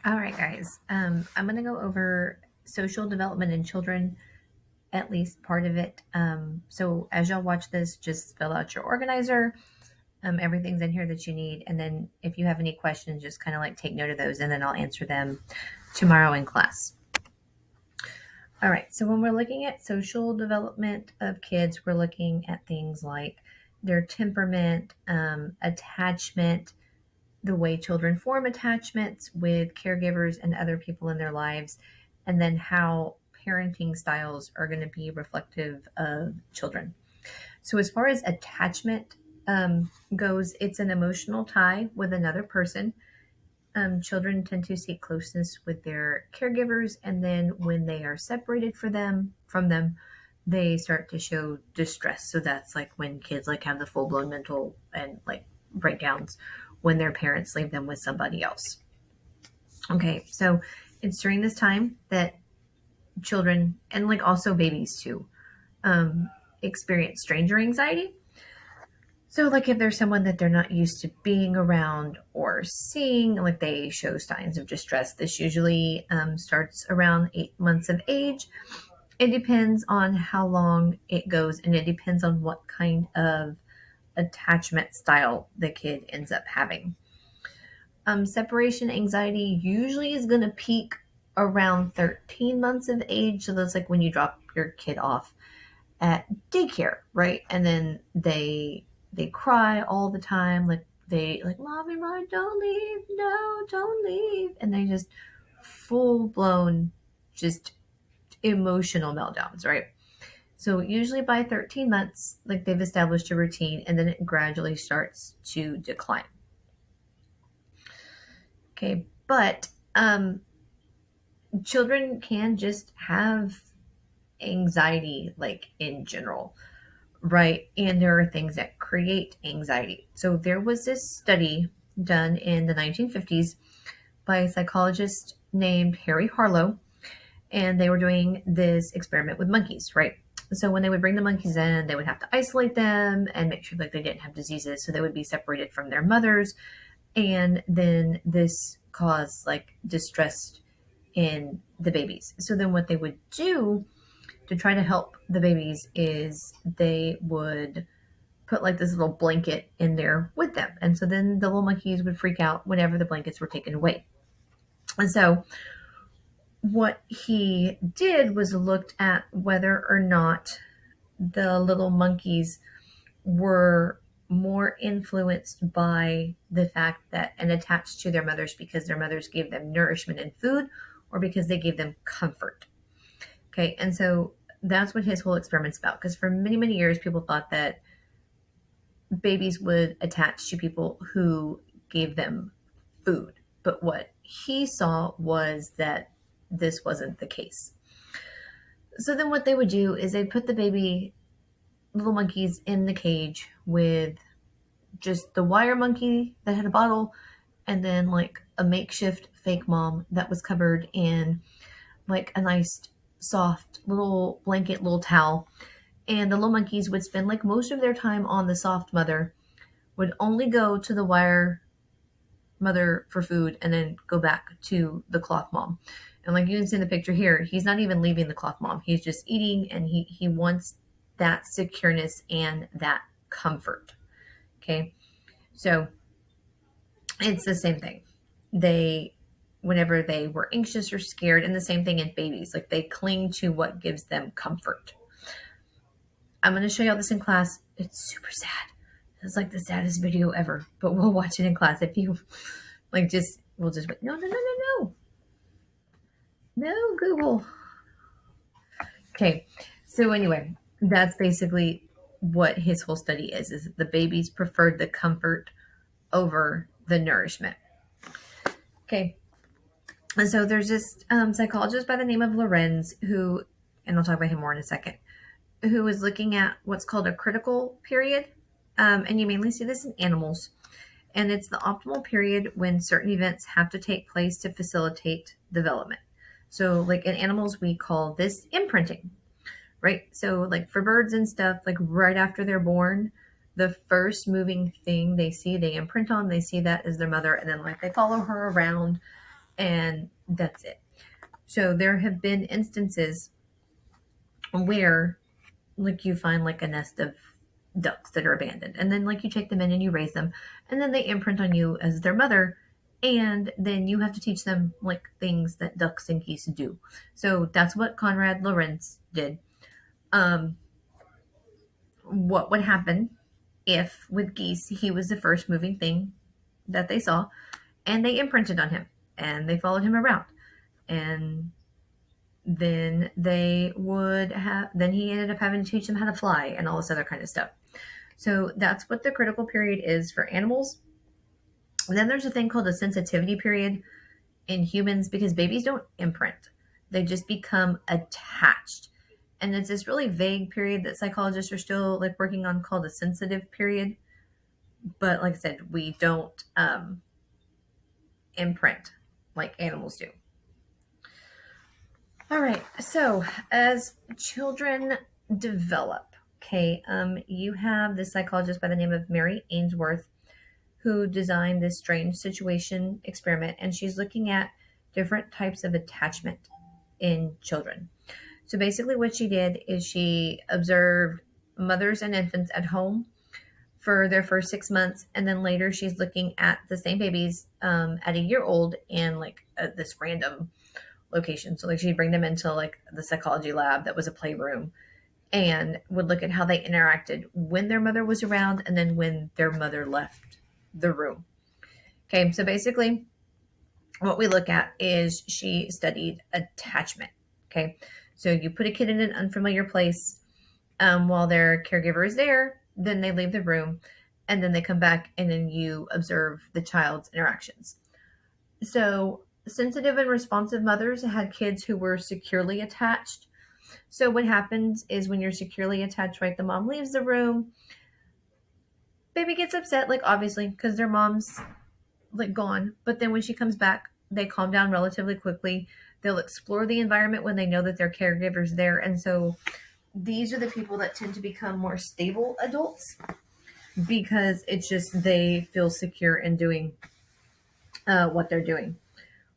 All right, guys. I'm going to go over social development in children, at least part of it. So as y'all watch this, just fill out your organizer. Everything's in here that you need. And then if you have any questions, just kind of like take note of those and then I'll answer them tomorrow in class. All right. So when we're looking at social development of kids, we're looking at things like their temperament, attachment, the way children form attachments with caregivers and other people in their lives, and then how parenting styles are going to be reflective of children. So, as far as attachment goes, it's an emotional tie with another person. Children tend to seek closeness with their caregivers, and then when they are separated from them, they start to show distress. So that's like when kids like have the full blown mental and like breakdowns when their parents leave them with somebody else. Okay, so it's during this time that children and like also babies too experience stranger anxiety. So, like if there's someone that they're not used to being around or seeing, like they show signs of distress, this usually starts around 8 months of age. It depends on how long it goes, and it depends on what kind of attachment style the kid ends up having. Separation anxiety usually is going to peak around 13 months of age. So that's like when you drop your kid off at daycare, right? And then they cry all the time, like they like, mommy, mommy, don't leave, no, don't leave, and they just full blown, just emotional meltdowns, right? So usually by 13 months, like they've established a routine, and then it gradually starts to decline. Okay, but children can just have anxiety, like in general, right? And there are things that create anxiety. So there was this study done in the 1950s by a psychologist named Harry Harlow, and they were doing this experiment with monkeys, right? So when they would bring the monkeys in, they would have to isolate them and make sure that they didn't have diseases, so they would be separated from their mothers, and then this caused like distress in the babies. So then what they would do to try to help the babies is they would put like this little blanket in there with them. And so then the little monkeys would freak out whenever the blankets were taken away. And so what he did was looked at whether or not the little monkeys were more influenced by the fact that and attached to their mothers because their mothers gave them nourishment and food or because they gave them comfort. Okay, and so that's what his whole experiment's about. Because for many, many years, people thought that babies would attach to people who gave them food. But what he saw was that this wasn't the case. So then what they would do is they put the baby little monkeys in the cage with just the wire monkey that had a bottle and then like a makeshift fake mom that was covered in like a nice soft little blanket, little towel. And the little monkeys would spend like most of their time on the soft mother, would only go to the wire mother for food, and then go back to the cloth mom. And like you can see in the picture here, he's not even leaving the cloth mom. He's just eating, and he wants that secureness and that comfort. Okay. So it's the same thing. They, whenever they were anxious or scared, and the same thing in babies, like they cling to what gives them comfort. I'm going to show y'all this in class. It's super sad. It's like the saddest video ever, but we'll watch it in class. If you like, we'll just wait. No, no, no, no, no. No, Google. Okay. So anyway, that's basically what his whole study is the babies preferred the comfort over the nourishment. Okay. And so there's this psychologist by the name of Lorenz who, and I'll talk about him more in a second, who is looking at what's called a critical period. And you mainly see this in animals. And it's the optimal period when certain events have to take place to facilitate development. So, like in animals, we call this imprinting, right? So, like for birds and stuff, like right after they're born, the first moving thing they see, they imprint on, they see that as their mother, and then like they follow her around and that's it. So there have been instances where like you find like a nest of ducks that are abandoned, and then like you take them in and you raise them, and then they imprint on you as their mother, and then you have to teach them like things that ducks and geese do. So that's what Conrad Lorenz did. um what would happen if with geese he was the first moving thing that they saw, and they imprinted on him and they followed him around, and then he ended up having to teach them how to fly and all this other kind of stuff. So that's what the critical period is for animals. And then there's a thing called a sensitivity period in humans, because babies don't imprint, they just become attached. And it's this really vague period that psychologists are still like working on, called a sensitive period. But like I said, we don't imprint like animals do. All right. So as children develop, okay, you have this psychologist by the name of Mary Ainsworth who designed this strange situation experiment, and she's looking at different types of attachment in children. So basically, what she did is she observed mothers and infants at home for their first 6 months, and then later she's looking at the same babies at a year old in like this random location. So like she'd bring them into like the psychology lab that was a playroom, and would look at how they interacted when their mother was around and then when their mother left the room. Okay, so basically what we look at is she studied attachment. Okay, so you put a kid in an unfamiliar place while their caregiver is there, then they leave the room, and then they come back, and then you observe the child's interactions. So sensitive and responsive mothers had kids who were securely attached. So what happens is when you're securely attached, right, the mom leaves the room, baby gets upset, like obviously, because their mom's like gone. But then when she comes back, they calm down relatively quickly. They'll explore the environment when they know that their caregiver's there. And so these are the people that tend to become more stable adults, because it's just they feel secure in doing what they're doing.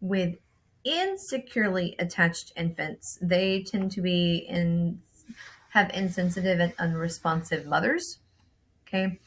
With insecurely attached infants, they tend to have insensitive and unresponsive mothers. Okay,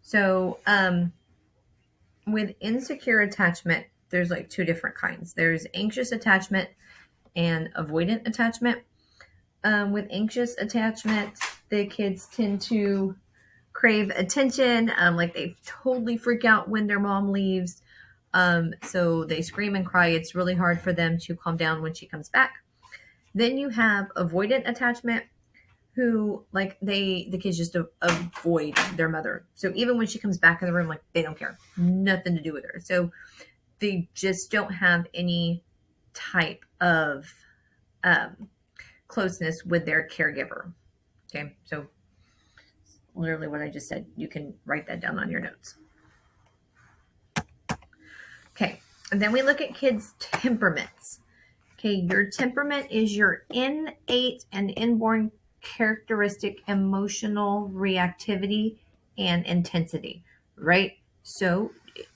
so with insecure attachment, there's like two different kinds. There's anxious attachment and avoidant attachment. With anxious attachment, the kids tend to crave attention. Like they totally freak out when their mom leaves. So they scream and cry. It's really hard for them to calm down when she comes back. Then you have avoidant attachment, who like the kids just avoid their mother. So even when she comes back in the room, like they don't care, nothing to do with her. So they just don't have any type of closeness with their caregiver. Okay, so literally what I just said, you can write that down on your notes. Okay, and then we look at kids' temperaments. Okay, your temperament is your innate and inborn characteristic emotional reactivity and intensity, right? So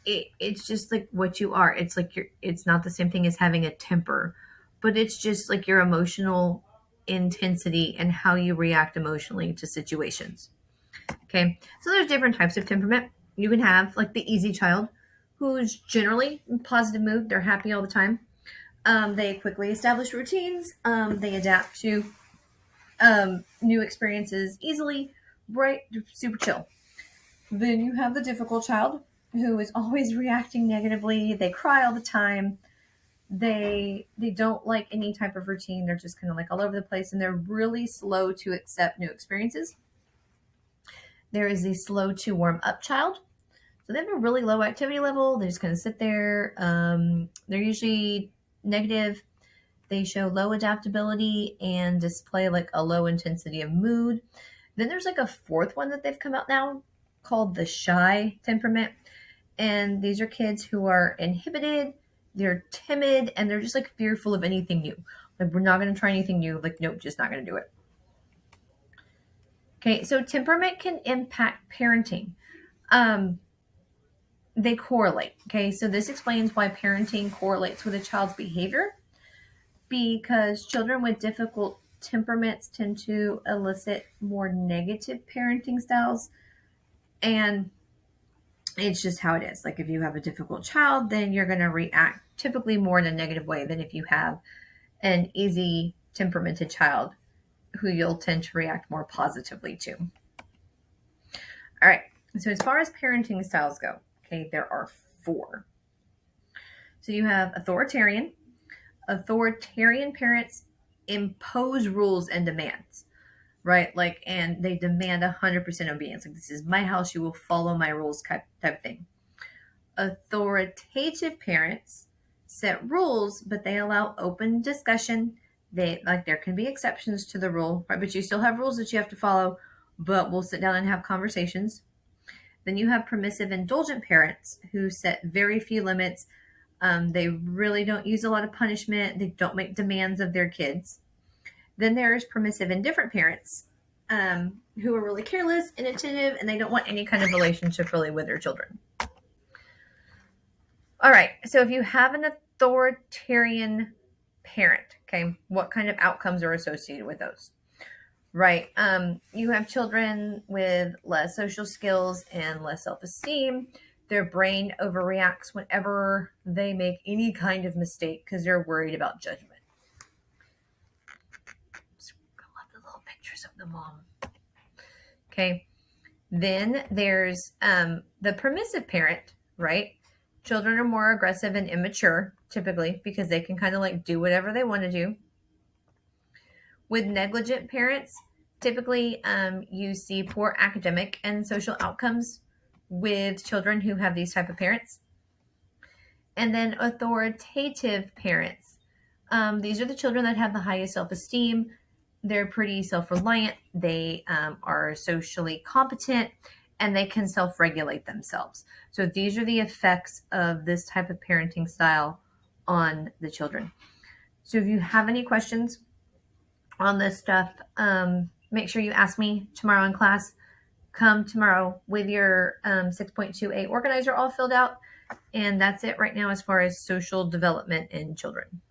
it's just like what you are. It's like it's not the same thing as having a temper, but it's just like your emotional intensity and how you react emotionally to situations. Okay, so there's different types of temperament. You can have like the easy child, who's generally in positive mood. They're happy all the time. They quickly establish routines. They adapt to new experiences easily. Bright, super chill. Then you have the difficult child, who is always reacting negatively. They cry all the time. They don't like any type of routine. They're just kind of like all over the place, and they're really slow to accept new experiences. There is the slow to warm up child. So they have a really low activity level. They just kind of sit there. They're usually negative. They show low adaptability and display like a low intensity of mood. Then there's like a fourth one that they've come out now called the shy temperament. And these are kids who are inhibited, they're timid, and they're just like fearful of anything new. Like, we're not going to try anything new. Like, nope, just not going to do it. Okay, so temperament can impact parenting. they correlate. Okay, so this explains why parenting correlates with a child's behavior, because children with difficult temperaments tend to elicit more negative parenting styles. And it's just how it is. Like if you have a difficult child, then you're going to react typically more in a negative way than if you have an easy temperamented child who you'll tend to react more positively to. All right. So as far as parenting styles go, okay, there are 4. So you have authoritarian. Authoritarian parents impose rules and demands, right? Like, and they demand 100% obedience. Like, this is my house, you will follow my rules type of thing. Authoritative parents set rules, but they allow open discussion. There can be exceptions to the rule, right? But you still have rules that you have to follow, but we'll sit down and have conversations. Then you have permissive indulgent parents who set very few limits. They really don't use a lot of punishment. They don't make demands of their kids. Then there's permissive indifferent parents who are really careless, inattentive, and they don't want any kind of relationship really with their children. All right, so if you have an authoritarian parent, okay, what kind of outcomes are associated with those? Right, you have children with less social skills and less self-esteem. Their brain overreacts whenever they make any kind of mistake because they're worried about judgment. I love the little pictures of the mom. Okay, then there's the permissive parent, right? Children are more aggressive and immature, typically, because they can kind of like do whatever they want to do. With negligent parents, typically you see poor academic and social outcomes with children who have these type of parents. And then authoritative parents. These are the children that have the highest self-esteem. They're pretty self-reliant. They are socially competent, and they can self-regulate themselves. So these are the effects of this type of parenting style on the children. So if you have any questions on this stuff, make sure you ask me tomorrow in class. Come tomorrow with your 6.2a organizer all filled out. And that's it right now as far as social development in children.